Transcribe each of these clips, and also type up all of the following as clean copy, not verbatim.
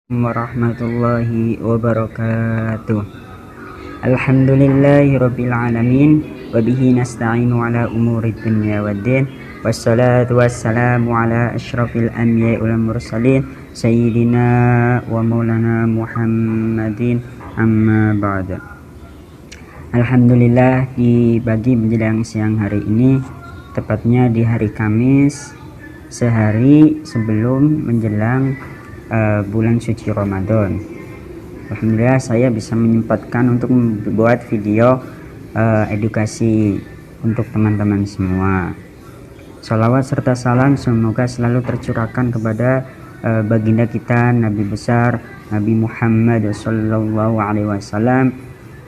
Warahmatullahi wabarakatuh. Alhamdulillahi rabbil alamin wa bihi nasta'inu ala umuri dunya waddin wassalatu wassalamu ala asyrafil anbiya'i wal mursalin sayyidina wa maulana Muhammadin amma ba'da. Alhamdulillah, di pagi menjelang siang hari ini, tepatnya di hari Kamis, sehari sebelum menjelang bulan suci Ramadan, alhamdulillah saya bisa menyempatkan untuk membuat video edukasi untuk teman-teman semua. Salawat serta salam semoga selalu tercurahkan kepada baginda kita Nabi besar Nabi Muhammad Sallallahu Alaihi Wasallam.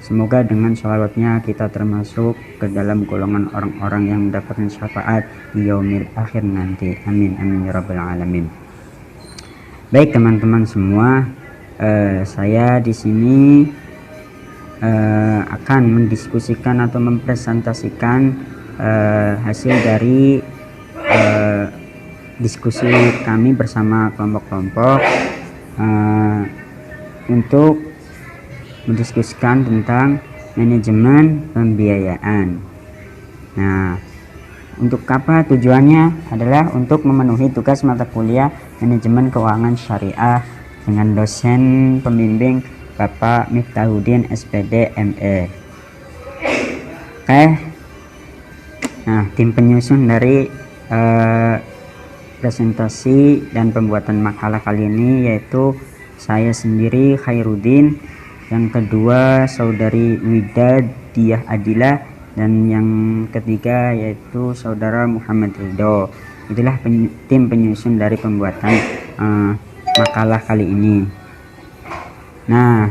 Semoga dengan salawatnya kita termasuk ke dalam golongan orang-orang yang mendapatkan syafaat di yaumil akhir nanti. Amin amin ya rabbal alamin. Baik teman-teman semua, saya di sini akan mendiskusikan atau mempresentasikan hasil dari diskusi kami bersama kelompok-kelompok untuk mendiskusikan tentang manajemen pembiayaan. Nah, untuk apa tujuannya? Adalah untuk memenuhi tugas mata kuliah manajemen keuangan syariah dengan dosen pembimbing Bapak Miftahuddin SPD ME. Oke. Nah, tim penyusun dari presentasi dan pembuatan makalah kali ini yaitu saya sendiri Khairuddin, yang kedua saudari Widadiyah Adilah, dan yang ketiga yaitu saudara Muhammad Ridho. Itulah tim penyusun dari pembuatan makalah kali ini. Nah,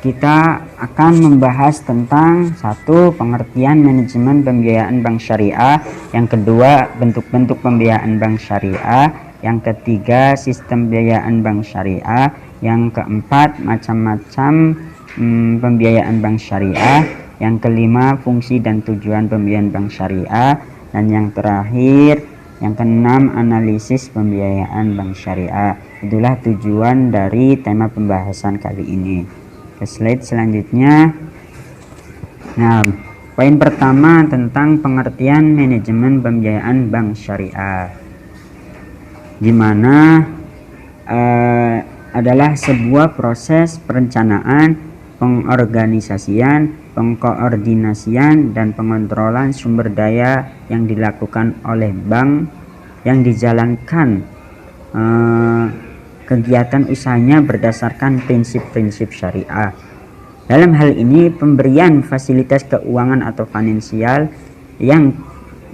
kita akan membahas tentang satu, pengertian manajemen pembiayaan bank syariah, yang kedua bentuk-bentuk pembiayaan bank syariah, yang ketiga sistem pembiayaan bank syariah, yang keempat macam-macam pembiayaan bank syariah, yang kelima fungsi dan tujuan pembiayaan bank syariah, dan yang terakhir yang keenam analisis pembiayaan bank syariah. Itulah tujuan dari tema pembahasan kali ini. Ke slide selanjutnya. Nah, poin pertama tentang pengertian manajemen pembiayaan bank syariah, di mana adalah sebuah proses perencanaan, pengorganisasian, pengkoordinasian, dan pengontrolan sumber daya yang dilakukan oleh bank yang dijalankan kegiatan usahanya berdasarkan prinsip-prinsip syariah. Dalam hal ini, pemberian fasilitas keuangan atau finansial yang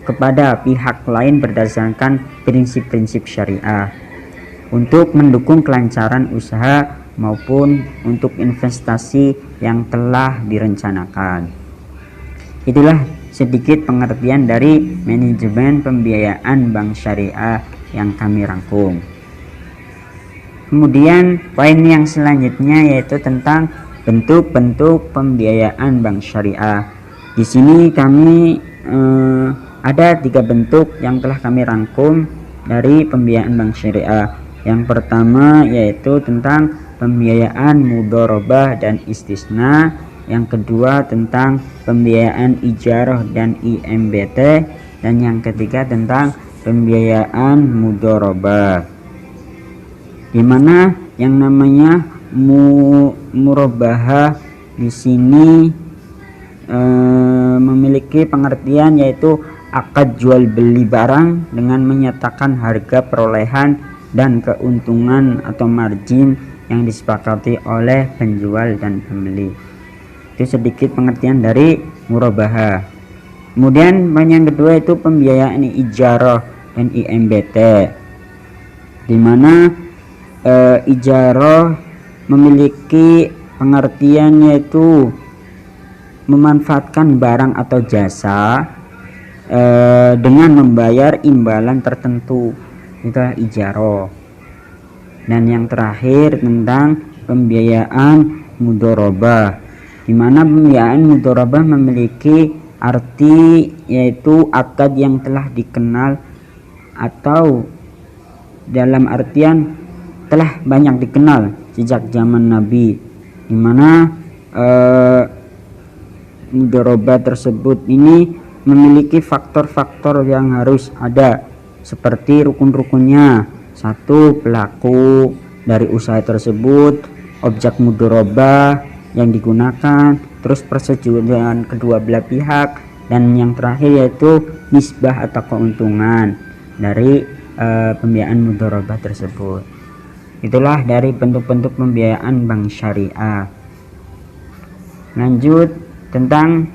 kepada pihak lain berdasarkan prinsip-prinsip syariah untuk mendukung kelancaran usaha maupun untuk investasi yang telah direncanakan. Itulah sedikit pengertian dari manajemen pembiayaan bank syariah yang kami rangkum. Kemudian poin yang selanjutnya yaitu tentang bentuk-bentuk pembiayaan bank syariah. Di sini kami ada 3 bentuk yang telah kami rangkum dari pembiayaan bank syariah. Yang pertama yaitu tentang pembiayaan mudharabah dan istisna, yang kedua tentang pembiayaan ijarah dan IMBT, dan yang ketiga tentang pembiayaan mudharabah. Di mana yang namanya murabahah di sini memiliki pengertian yaitu akad jual beli barang dengan menyatakan harga perolehan dan keuntungan atau margin yang disepakati oleh penjual dan pembeli. Itu sedikit pengertian dari murabahah. Kemudian yang kedua itu pembiayaan ijarah dan IMBT, di mana ijarah memiliki pengertian yaitu memanfaatkan barang atau jasa dengan membayar imbalan tertentu. Itulah ijarah. Dan yang terakhir tentang pembiayaan mudharabah, di mana pembiayaan mudharabah memiliki arti yaitu akad yang telah dikenal atau dalam artian telah banyak dikenal sejak zaman Nabi, di mana mudharabah tersebut ini memiliki faktor-faktor yang harus ada, seperti rukun-rukunnya. Satu, pelaku dari usaha tersebut, objek mudharabah yang digunakan, terus persetujuan kedua belah pihak, dan yang terakhir yaitu nisbah atau keuntungan dari pembiayaan mudharabah tersebut. Itulah dari bentuk-bentuk pembiayaan bank syariah. Lanjut tentang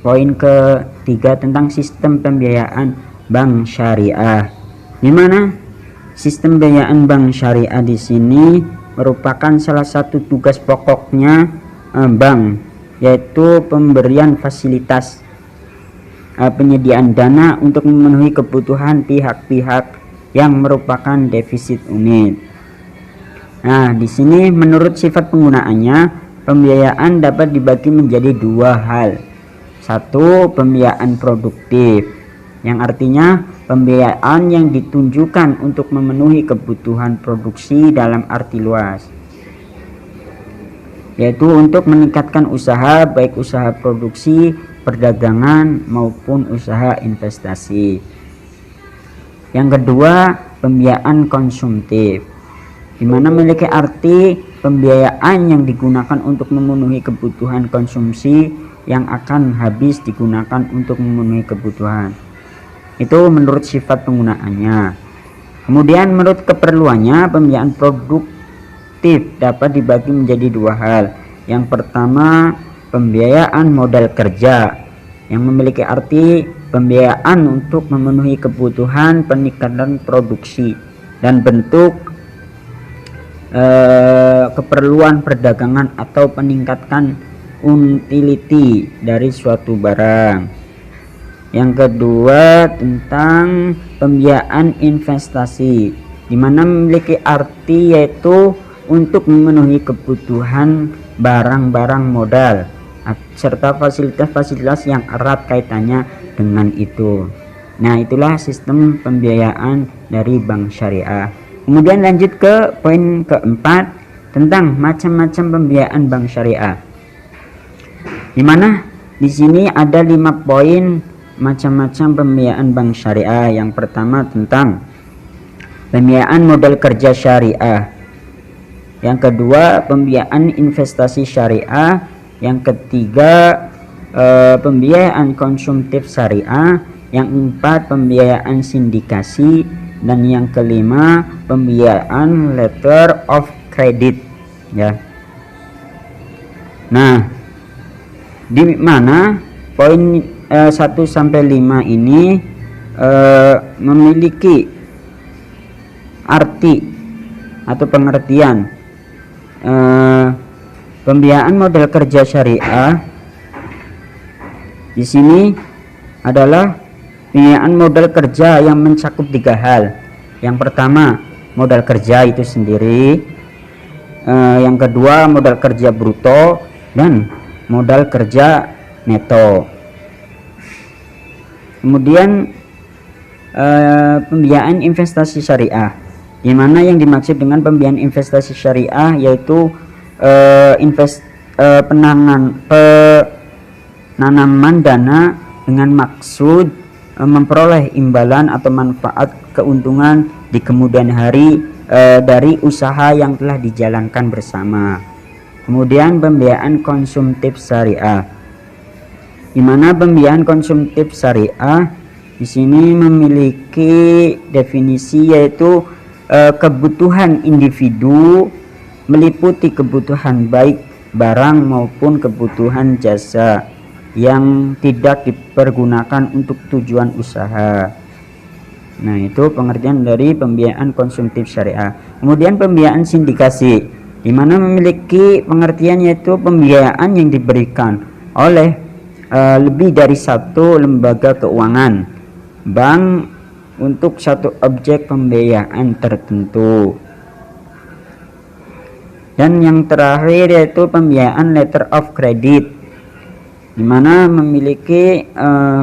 poin ketiga tentang sistem pembiayaan bank syariah, di mana sistem pembiayaan bank syariah di sini merupakan salah satu tugas pokoknya bank, yaitu pemberian fasilitas penyediaan dana untuk memenuhi kebutuhan pihak-pihak yang merupakan defisit unit. Nah, di sini menurut sifat penggunaannya, pembiayaan dapat dibagi menjadi dua hal. Satu, pembiayaan produktif, yang artinya pembiayaan yang ditunjukkan untuk memenuhi kebutuhan produksi dalam arti luas, yaitu untuk meningkatkan usaha, baik usaha produksi, perdagangan maupun usaha investasi. Yang kedua, pembiayaan konsumtif, di mana memiliki arti pembiayaan yang digunakan untuk memenuhi kebutuhan konsumsi yang akan habis digunakan untuk memenuhi kebutuhan. Itu menurut sifat penggunaannya. Kemudian menurut keperluannya, pembiayaan produktif dapat dibagi menjadi dua hal. Yang pertama, pembiayaan modal kerja, yang memiliki arti pembiayaan untuk memenuhi kebutuhan peningkatan produksi dan bentuk keperluan perdagangan atau peningkatan utility dari suatu barang. Yang kedua, tentang pembiayaan investasi, di mana memiliki arti yaitu untuk memenuhi kebutuhan barang-barang modal serta fasilitas-fasilitas yang erat kaitannya dengan itu. Nah, itulah sistem pembiayaan dari bank syariah. Kemudian lanjut ke poin keempat tentang macam-macam pembiayaan bank syariah, di mana di sini ada 5 poin macam-macam pembiayaan bank syariah. Yang pertama tentang pembiayaan modal kerja syariah, yang kedua pembiayaan investasi syariah, yang ketiga pembiayaan konsumtif syariah, yang keempat pembiayaan sindikasi, dan yang kelima pembiayaan letter of credit, ya. Nah, di mana poin 1 sampai 5 ini memiliki arti atau pengertian pembiayaan modal kerja syariah. Di sini adalah pembiayaan modal kerja yang mencakup 3 hal. Yang pertama, modal kerja itu sendiri, yang kedua modal kerja bruto, dan modal kerja neto. Kemudian pembiayaan investasi syariah, di mana yang dimaksud dengan pembiayaan investasi syariah yaitu penanaman dana dengan maksud memperoleh imbalan atau manfaat keuntungan di kemudian hari dari usaha yang telah dijalankan bersama. Kemudian pembiayaan konsumtif syariah, di mana pembiayaan konsumtif syariah di sini memiliki definisi yaitu kebutuhan individu, meliputi kebutuhan baik barang maupun kebutuhan jasa yang tidak dipergunakan untuk tujuan usaha. Nah, itu pengertian dari pembiayaan konsumtif syariah. Kemudian pembiayaan sindikasi, di mana memiliki pengertian yaitu pembiayaan yang diberikan oleh lebih dari satu lembaga keuangan bank untuk satu objek pembiayaan tertentu. Dan yang terakhir yaitu pembiayaan letter of credit, di mana memiliki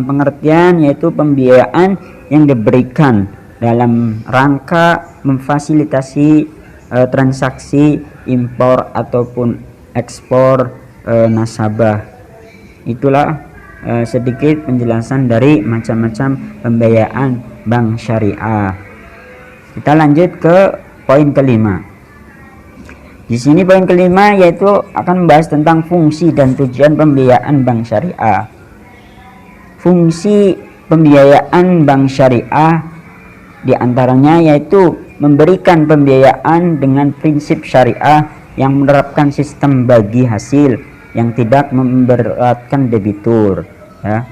pengertian yaitu pembiayaan yang diberikan dalam rangka memfasilitasi transaksi impor ataupun ekspor nasabah. Itulah sedikit penjelasan dari macam-macam pembiayaan bank syariah. Kita lanjut ke poin kelima. Di sini poin kelima yaitu akan membahas tentang fungsi dan tujuan pembiayaan bank syariah. Fungsi pembiayaan bank syariah diantaranya yaitu memberikan pembiayaan dengan prinsip syariah yang menerapkan sistem bagi hasil yang tidak memberatkan debitur, ya.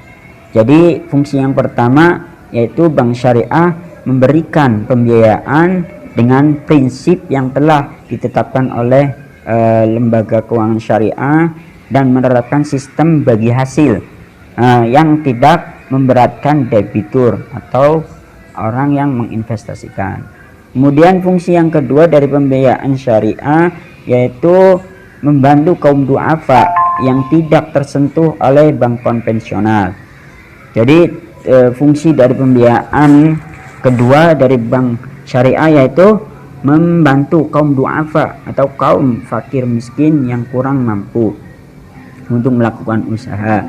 Jadi fungsi yang pertama yaitu bank syariah memberikan pembiayaan dengan prinsip yang telah ditetapkan oleh lembaga keuangan syariah dan menerapkan sistem bagi hasil yang tidak memberatkan debitur atau orang yang menginvestasikan. Kemudian fungsi yang kedua dari pembiayaan syariah yaitu membantu kaum duafa yang tidak tersentuh oleh bank konvensional. Jadi fungsi dari pembiayaan kedua dari bank syariah yaitu membantu kaum duafa atau kaum fakir miskin yang kurang mampu untuk melakukan usaha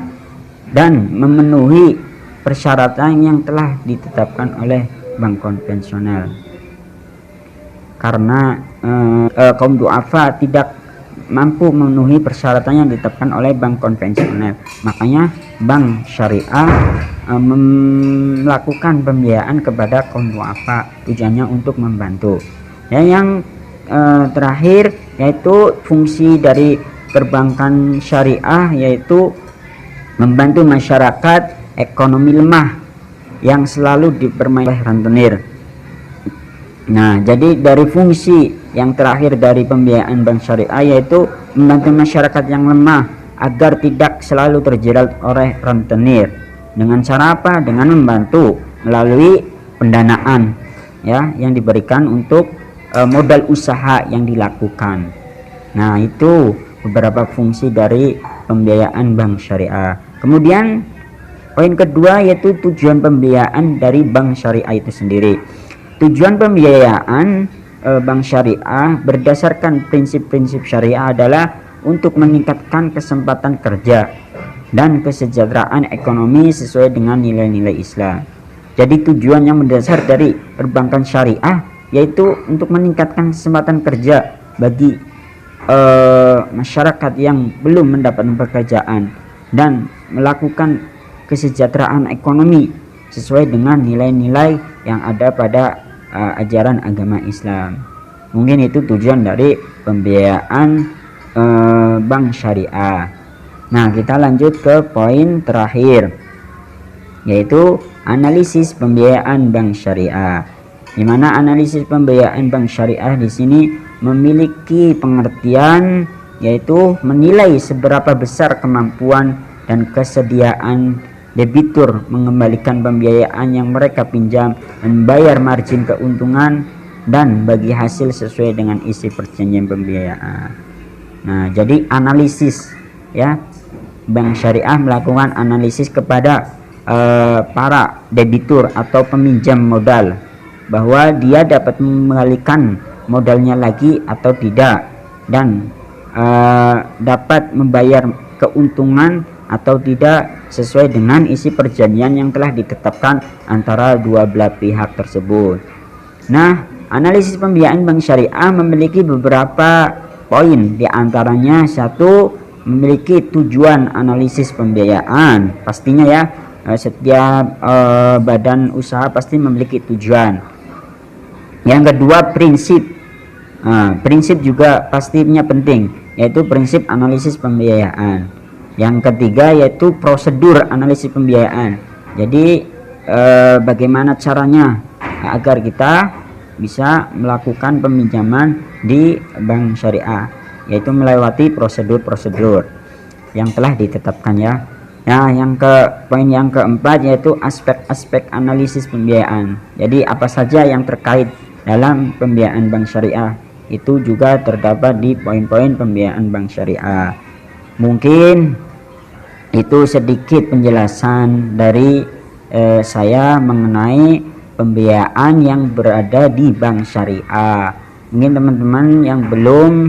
dan memenuhi persyaratan yang telah ditetapkan oleh bank konvensional. Karena kaum duafa tidak mampu memenuhi persyaratan yang ditetapkan oleh bank konvensional, makanya bank syariah melakukan pembiayaan kepada kaum duafa, tujuannya untuk membantu. Yang terakhir yaitu fungsi dari perbankan syariah yaitu membantu masyarakat ekonomi lemah yang selalu dipermainkan rentenir. Nah, jadi dari fungsi yang terakhir dari pembiayaan bank syariah yaitu membantu masyarakat yang lemah agar tidak selalu terjerat oleh rentenir. Dengan cara apa? Dengan membantu melalui pendanaan, ya, yang diberikan untuk modal usaha yang dilakukan. Nah, itu beberapa fungsi dari pembiayaan bank syariah. Kemudian poin kedua yaitu tujuan pembiayaan dari bank syariah itu sendiri. Tujuan pembiayaan bank syariah berdasarkan prinsip-prinsip syariah adalah untuk meningkatkan kesempatan kerja dan kesejahteraan ekonomi sesuai dengan nilai-nilai Islam. Jadi tujuan yang mendasar dari perbankan syariah yaitu untuk meningkatkan kesempatan kerja bagi masyarakat yang belum mendapatkan pekerjaan dan melakukan kesejahteraan ekonomi sesuai dengan nilai-nilai yang ada pada ajaran agama Islam. Mungkin itu tujuan dari pembiayaan bank syariah. Nah, kita lanjut ke poin terakhir yaitu analisis pembiayaan bank syariah. Di mana analisis pembiayaan bank syariah di sini memiliki pengertian yaitu menilai seberapa besar kemampuan dan kesediaan debitur mengembalikan pembiayaan yang mereka pinjam dan bayar margin keuntungan dan bagi hasil sesuai dengan isi perjanjian pembiayaan. Nah, jadi analisis, ya, bank syariah melakukan analisis kepada para debitur atau peminjam modal bahwa dia dapat mengembalikan modalnya lagi atau tidak dan dapat membayar keuntungan atau tidak sesuai dengan isi perjanjian yang telah ditetapkan antara dua belah pihak tersebut. Nah, analisis pembiayaan bank syariah memiliki beberapa poin, diantaranya satu, memiliki tujuan analisis pembiayaan. Pastinya ya, setiap badan usaha pasti memiliki tujuan. Yang kedua, prinsip. Prinsip juga pastinya penting, yaitu prinsip analisis pembiayaan. Yang ketiga yaitu prosedur analisis pembiayaan. Jadi bagaimana caranya agar kita bisa melakukan peminjaman di bank syariah, yaitu melewati prosedur-prosedur yang telah ditetapkan, ya. Nah, poin yang keempat yaitu aspek-aspek analisis pembiayaan. Jadi apa saja yang terkait dalam pembiayaan bank syariah itu juga terdapat di poin-poin pembiayaan bank syariah. Mungkin itu sedikit penjelasan dari saya mengenai pembiayaan yang berada di bank syariah. Mungkin teman-teman yang belum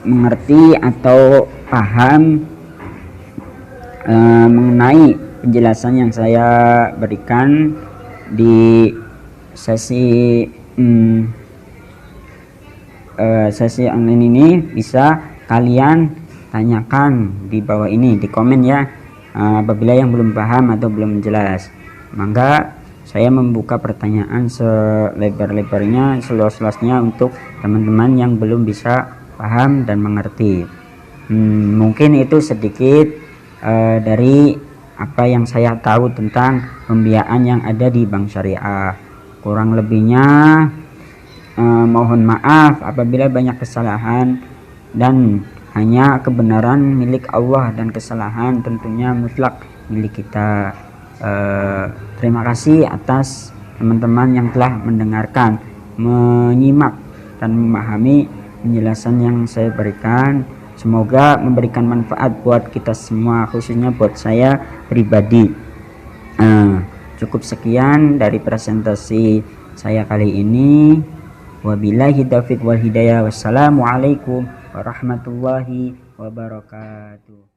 mengerti atau paham mengenai penjelasan yang saya berikan di sesi sesi online ini, bisa kalian tanyakan di bawah ini di komen ya. Apabila yang belum paham atau belum jelas, maka saya membuka pertanyaan selebar-lebarnya, seluas-luasnya untuk teman-teman yang belum bisa paham dan mengerti. Mungkin itu sedikit dari apa yang saya tahu tentang pembiayaan yang ada di Bank Syariah. Kurang lebihnya mohon maaf apabila banyak kesalahan, dan hanya kebenaran milik Allah dan kesalahan tentunya mutlak milik kita. Terima kasih atas teman-teman yang telah mendengarkan, menyimak dan memahami penjelasan yang saya berikan. Semoga memberikan manfaat buat kita semua, khususnya buat saya pribadi. Cukup sekian dari presentasi saya kali ini. Wabillahi taufiq wal hidayah. Wassalamualaikum warahmatullahi wabarakatuh.